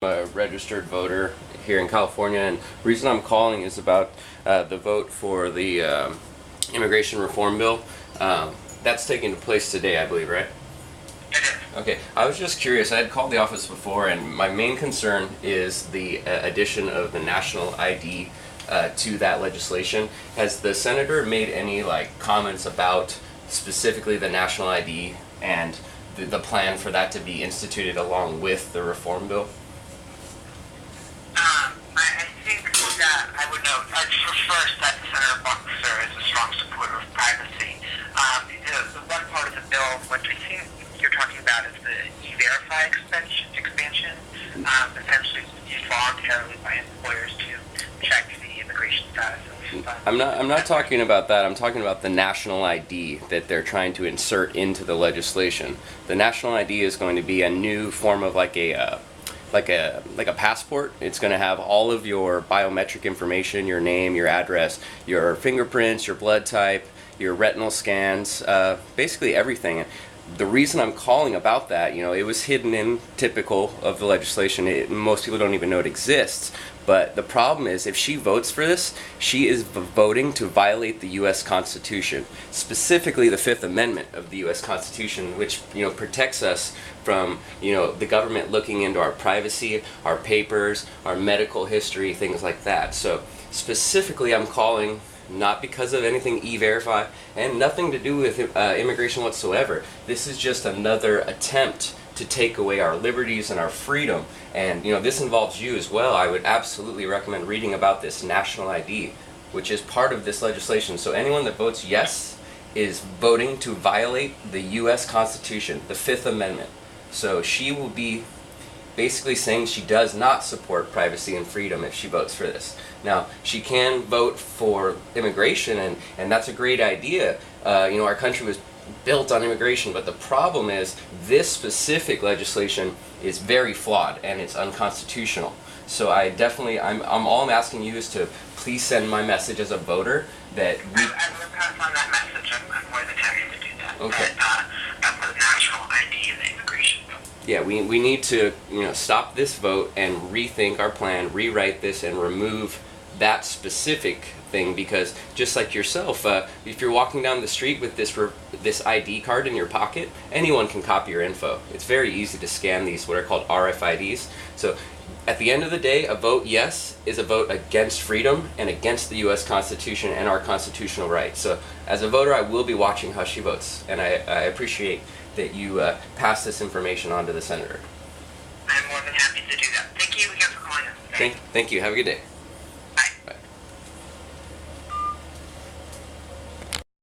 A registered voter here in California, and the reason I'm calling is about the vote for the immigration reform bill. That's taking place today, I believe, right? Okay, I was just curious. I had called the office before, and my main concern is the addition of the national ID to that legislation. Has the senator made any comments about specifically the national ID and the plan for that to be instituted along with the reform bill? I think that I would note first that Senator Boxer is a strong supporter of privacy. The one part of the bill, which I think you're talking about, is the E-Verify expansion. Essentially, used voluntarily by employers to check the immigration status of I'm not talking about that. I'm talking about the national ID that they're trying to insert into the legislation. The national ID is going to be a new form of like a passport. It's going to have all of your biometric information, your name, your address, your fingerprints, your blood type, your retinal scans, basically everything. The reason I'm calling about that, it was hidden in typical of the legislation. Most people don't even know it exists. But the problem is, if she votes for this, she is voting to violate the U.S. Constitution, specifically the Fifth Amendment of the U.S. Constitution, which protects us from the government looking into our privacy, our papers, our medical history, things like that. So specifically, I'm calling not because of anything E-Verify and nothing to do with immigration whatsoever. This is just another attempt to take away our liberties and our freedom. And this involves you as well. I would absolutely recommend reading about this national ID, which is part of this legislation. So anyone that votes yes is voting to violate the U.S. Constitution, the Fifth Amendment. So she will be basically saying she does not support privacy and freedom if she votes for this. Now, she can vote for immigration, and that's a great idea. Our country was built on immigration, but the problem is this specific legislation is very flawed and it's unconstitutional. So all I'm asking you is to please send my message as a voter that we... I will pass on that message. I'm more than happy to do that. Okay. For the national ID and the immigration bill. Yeah, we need to stop this vote and rethink our plan, rewrite this, and remove that specific thing, because just like yourself, if you're walking down the street with this ID card in your pocket, anyone can copy your info. It's very easy to scan these, what are called RFIDs. So at the end of the day, a vote yes is a vote against freedom and against the U.S. Constitution and our constitutional rights. So as a voter, I will be watching how she votes, and I appreciate that you pass this information on to the senator. I'm more than happy to do that. Thank you again for calling us today. Thank you. Have a good day.